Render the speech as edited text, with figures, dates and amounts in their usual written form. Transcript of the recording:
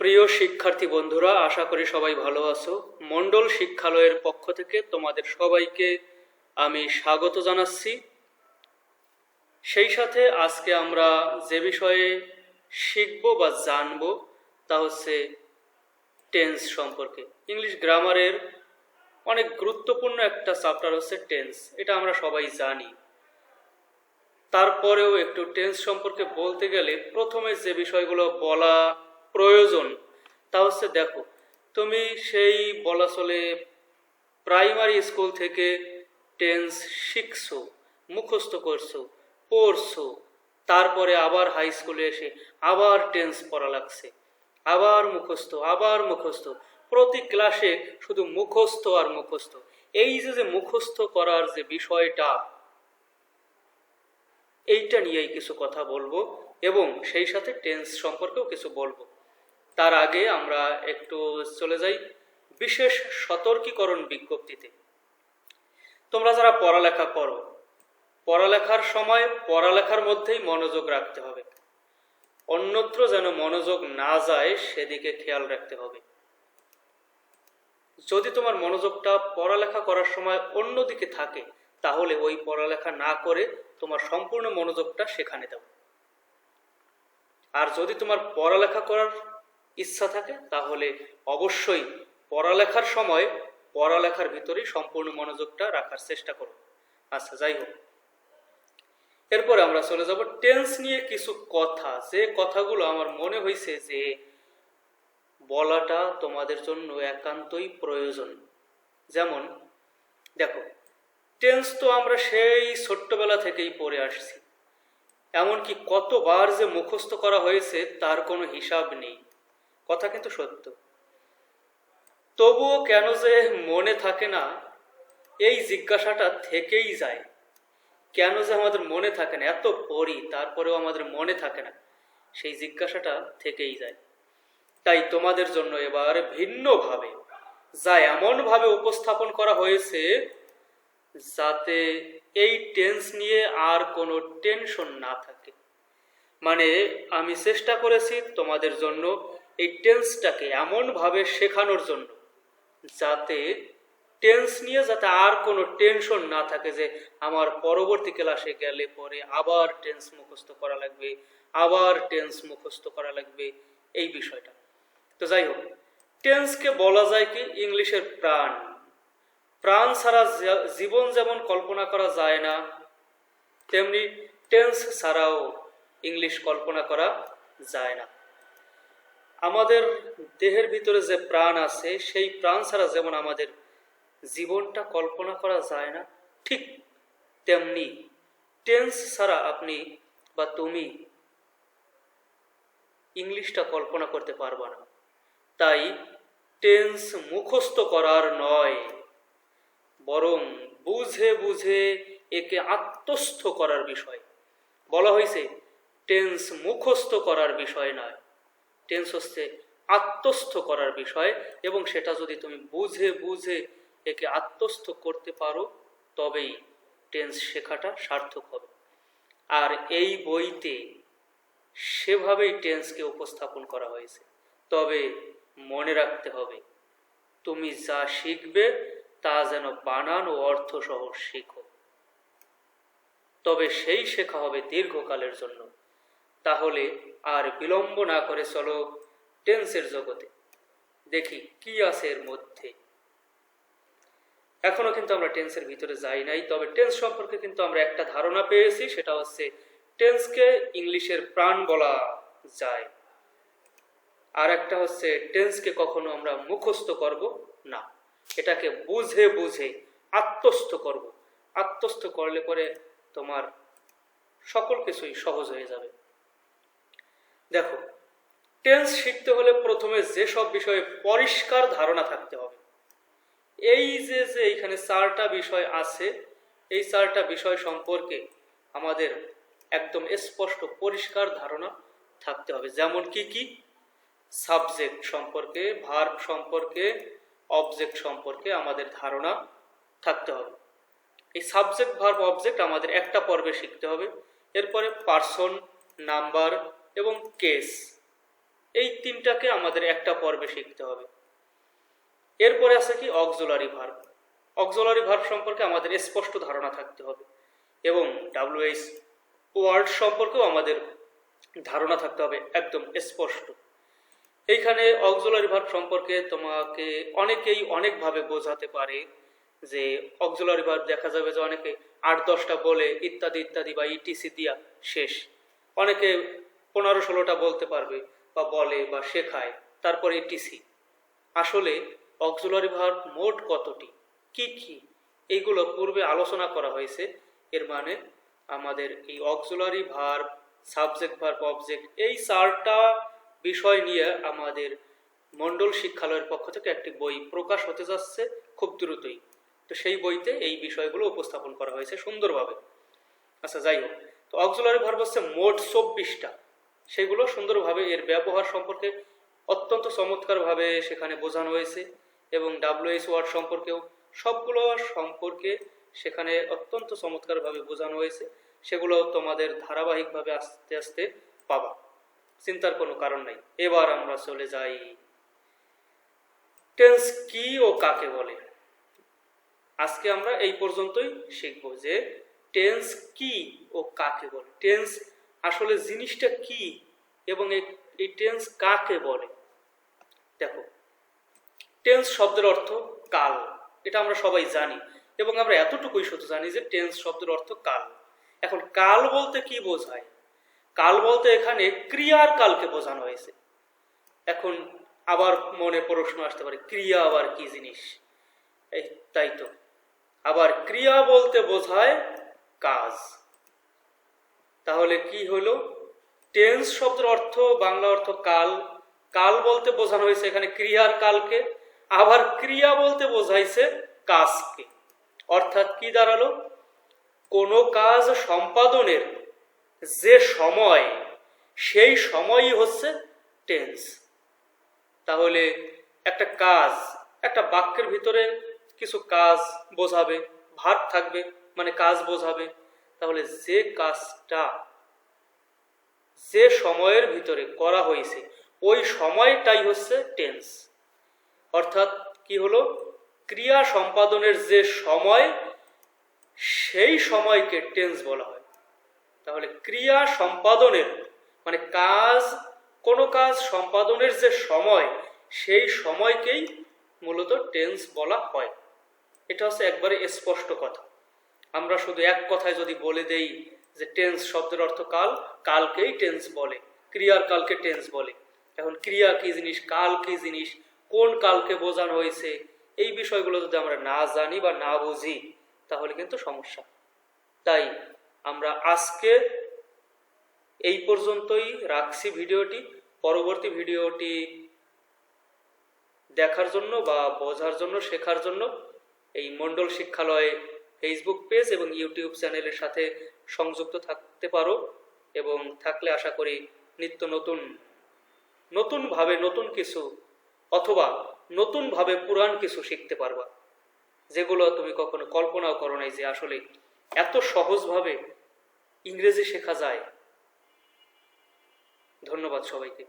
প্রিয় শিক্ষার্থী বন্ধুরা, আশা করি সবাই ভালো আছো। মণ্ডল শিক্ষালয়ের পক্ষ থেকে তোমাদের সবাইকে আমি স্বাগত জানাচ্ছি। সেই সাথে আজকে আমরা যে বিষয়ে শিখব বা জানব তা হচ্ছে টেন্স সম্পর্কে। ইংলিশ গ্রামারের অনেক গুরুত্বপূর্ণ একটা চ্যাপ্টার হচ্ছে টেন্স, এটা আমরা সবাই জানি। তারপরেও একটু টেন্স সম্পর্কে বলতে গেলে প্রথমে যে বিষয়গুলো বলা প্রয়োজন তা হচ্ছে, দেখো, তুমি সেই বলা চলে প্রাইমারি স্কুল থেকে টেন্স শিখছো, মুখস্থ করছো, পড়ছো, তারপরে আবার হাই স্কুলে এসে আবার টেন্স পড়া লাগছে, আবার মুখস্থ, প্রতি ক্লাসে শুধু মুখস্থ আর মুখস্থ। এই যে মুখস্থ করার যে বিষয়টা, এইটা নিয়েই কিছু কথা বলবো এবং সেই সাথে টেন্স সম্পর্কেও কিছু বলবো। তার আগে আমরা একটু চলে যাই বিশেষ সতর্কীকরণ বিজ্ঞপ্তিতে। তোমরা যারা পড়ালেখা করো, পড়ালেখার সময় পড়ালেখার মধ্যেই মনোযোগ রাখতে হবে, অন্যত্র যেন মনোযোগ না যায় সেদিকে খেয়াল রাখতে হবে। যদি তোমার মনোযোগটা পড়ালেখা করার সময় অন্যদিকে থাকে, তাহলে ওই পড়ালেখা না করে তোমার সম্পূর্ণ মনোযোগটা সেখানে দাও। আর যদি তোমার পড়ালেখা করার ইচ্ছা থাকে, তাহলে অবশ্যই পড়ালেখার সময় পড়ালেখার ভিতরেই সম্পূর্ণ মনোযোগটা রাখার চেষ্টা করো। আচ্ছা, যাই হোক, এরপরে আমরা চলে যাব টেন্স নিয়ে কিছু কথা, যে কথাগুলো আমার মনে হয়েছে যে বলাটা তোমাদের জন্য একান্তই প্রয়োজন। যেমন দেখো, টেন্স তো আমরা সেই ছোট্টবেলা থেকেই পড়ে আসছি, এমনকি কতবার যে মুখস্থ করা হয়েছে তার কোনো হিসাব নেই। কথা কিন্তু সত্য। তবুও কেন যে মনে থাকে না, এই জিজ্ঞাসাটা থেকেই যায়। কেন যে আমাদের মনে থাকে না, এত পড়ি তারপরেও আমাদের মনে থাকে না, সেই জিজ্ঞাসাটা থেকেই যায়। তাই তোমাদের জন্য এবার ভিন্নভাবে, যা এমনভাবে উপস্থাপন করা হয়েছে যাতে এই টেন্স নিয়ে আর কোনো টেনশন না থাকে। মানে আমি চেষ্টা করেছি তোমাদের জন্য এই টেন্সটাকে এমনভাবে শেখানোর জন্য যাতে টেন্স নিয়ে যাতে আর কোনো টেনশন না থাকে যে আমার পরবর্তী ক্লাসে গেলে পরে আবার টেন্স মুখস্থ করা লাগবে, আবার টেন্স মুখস্থ করা লাগবে, এই বিষয়টা। তো যাই হোক, টেন্সকে বলা যায় কি ইংলিশের প্রাণ। প্রাণ ছাড়া জীবন যেমন কল্পনা করা যায় না, তেমনি টেন্স ছাড়াও ইংলিশ কল্পনা করা যায় না। আমাদের দেহের ভিতরে যে প্রাণ আছে, সেই প্রাণ ছাড়া যেমন আমাদের জীবনটা কল্পনা করা যায় না, ঠিক তেমনি টেন্স ছাড়া আপনি বা তুমি ইংলিশটা কল্পনা করতে পারবা না। তাই টেন্স মুখস্থ করার নয়, বরং বুঝে বুঝে একে আত্মস্থ করার বিষয়। বলা হয়েছে টেন্স মুখস্থ করার বিষয় নয়, টেন্স হচ্ছে আত্মস্থ করার বিষয়, এবং সেটা যদি তুমি বুঝে বুঝে একে আত্মস্থ করতে পারো তবেই টেন্স শেখাটা সার্থক হবে। আর এই বইতে সেভাবেই টেন্সকে উপস্থাপন করা হয়েছে। তবে মনে রাখতে হবে, তুমি যা শিখবে তা যেন বানান ও অর্থ সহ শেখো, তবে সেই শেখা হবে দীর্ঘকালের জন্য। তাহলে আর বিলম্ব না করে চলো টেন্সের জগতে, দেখি কি আছে এর মধ্যে। এখনো কিন্তু আমরা টেন্সের ভিতরে যাই নাই, তবে টেন্স সম্পর্কে কিন্তু আমরা একটা ধারণা পেয়েছি, সেটা হচ্ছে টেন্সকে ইংলিশের প্রাণ বলা যায়। আর একটা হচ্ছে টেন্সকে কখনো আমরা মুখস্থ করব না, এটাকে বুঝে বুঝে আত্মস্থ করব। আত্মস্থ করলে পরে তোমার সকল কিছুই সহজ হয়ে যাবে। দেখো, টেন্স শিখতে হলে প্রথমে যেসব বিষয়ে পরিষ্কার ধারণা থাকতে হবে, এই যে এইখানে 4টা বিষয় আছে, এই 4টা বিষয় সম্পর্কে আমাদের একদম স্পষ্ট পরিষ্কার ধারণা থাকতে হবে। যেমন কি কি? সাবজেক্ট সম্পর্কে, ভার্ব সম্পর্কে, অবজেক্ট সম্পর্কে আমাদের ধারণা থাকতে হবে। এই সাবজেক্ট, ভার্ব, অবজেক্ট আমাদের একটা পর্বে শিখতে হবে। এরপরে পার্সন, নাম্বার এবং কেস, এই তিনটাকে আমাদের একটা পর্বে শিখতে হবে। এরপরে আছে কি অক্সিলারি ভার্ব। অক্সিলারি ভার্ব সম্পর্কে আমাদের স্পষ্ট ধারণা থাকতে হবে এবং ডাব্লিউএইচ ওয়ার্ড সম্পর্কেও আমাদের ধারণা থাকতে হবে একদম স্পষ্ট। এইখানে অক্সিলারি ভার্ব সম্পর্কে তোমাকে অনেকেই অনেকভাবে বোঝাতে পারে যে অক্সিলারি ভার্ব দেখা যাবে যে অনেকে 8-10টা বলে ইত্যাদি ইত্যাদি বা ইটিসি দিয়া শেষ, অনেকে 15-16টা বলতে পারবে বা বলে বা শেখায় তারপরে ইটিসি। আসলে অক্সিলারি ভার্ব মোট কতটি, কি কি, এইগুলো পূর্বে আলোচনা করা হয়েছে। এর মানে আমাদের এই auxiliary verb, subject verb, object, এই 4টা বিষয় নিয়ে আমাদের মণ্ডল শিক্ষালয়ের পক্ষ থেকে একটি বই প্রকাশ হতে যাচ্ছে খুব দ্রুতই। তো সেই বইতে এই বিষয়গুলো উপস্থাপন করা হয়েছে সুন্দরভাবে। আচ্ছা, যাই হোক, তো অক্সিলারি ভার্ব হচ্ছে মোট 24টা। সেগুলো সুন্দরভাবে এর ব্যবহার সম্পর্কে অত্যন্ত চমৎকারভাবে সেখানে বোঝানো হয়েছে এবং ডাব্লিউএইচ ওয়ার্ড সম্পর্কেও সবগুলো সম্পর্কে সেখানে অত্যন্ত চমৎকারভাবে বোঝানো হয়েছে। সেগুলো তোমাদের ধারাবাহিকভাবে আস্তে আস্তে পাবা, চিন্তার কোনো কারণ নাই। এবার আমরা চলে যাই টেন্স কি ও কাকে বলে। আজকে আমরা এই পর্যন্তই শিখব যে টেন্স কি ও কাকে বলে, টেন্স আসলে জিনিসটা কি এবং এই টেন্স কাকে বলে। দেখো, টেন্স শব্দের অর্থ কাল, এটা আমরা সবাই জানি এবং আমরা এতটুকুই শুধু জানি যে টেন্স শব্দের অর্থ কাল। এখন কাল বলতে কি বোঝায়? কাল বলতে এখানে ক্রিয়ার কালকে বোঝানো হয়েছে। এখন আবার মনে প্রশ্ন আসতে পারে, ক্রিয়া আবার কি জিনিস? তাই তো, আবার ক্রিয়া বলতে বোঝায় কাজ। তাহলে কি হলো? টেন্স শব্দের অর্থ বাংলা অর্থ কাল, কাল বলতে বোঝানো হয়েছে এখানে ক্রিয়ার কালকে, আবার ক্রিয়া বলতে বোঝাইছে কাজকে। অর্থাৎ কি দাঁড়ালো? কোনো কাজ সম্পাদনের যে সময়, সেই সময়ই হচ্ছে টেন্স। তাহলে একটা কাজ, একটা বাক্যের ভিতরে কিছু কাজ বোঝাবে, ভার্ব থাকবে মানে কাজ বোঝাবে। তাহলে যে কাজটা যে সময়ের ভিতরে করা হয়েছে ওই সময়টাই হচ্ছে টেন্স। অর্থাৎ কি হলো? ক্রিয়া সম্পাদনের যে সময়, সেই সময়কে টেন্স বলা হয়। তাহলে ক্রিয়া সম্পাদনের মানে কাজ, কোনো কাজ সম্পাদনের যে সময়, সেই সময়কেই মূলত টেন্স বলা হয়। এটা হচ্ছে একবারে স্পষ্ট কথা। আমরা শুধু এক কথায় যদি বলে দেই যে টেন্স শব্দের অর্থ কাল, কালকেই টেন্স বলে, ক্রিয়ার কালকে টেন্স বলে। এখন ক্রিয়া কি জিনিস, কাল কি জিনিস, কোন কালকে বোঝানো হয়েছে, এই বিষয়গুলো যদি আমরা না জানি বা না বুঝি তাহলে কিন্তু সমস্যা। তাই আমরা আজকে এই পর্যন্তই রাখছি ভিডিওটি। পরবর্তী ভিডিওটি দেখার জন্য বা বোঝার জন্য, শেখার জন্য এই মণ্ডল শিক্ষালয় ফেসবুক পেজ এবং ইউটিউব চ্যানেলের সাথে সংযুক্ত থাকতে পারো এবং থাকলে আশা করি নিত্য নতুনভাবে নতুন কিছু অথবা নতুনভাবে পুরাণ কিছু শিখতে পারবা, যেগুলো তুমি কখনো কল্পনাও করো নাই যে আসলে এত সহজভাবে ইংরেজি শেখা যায়। ধন্যবাদ সবাইকে।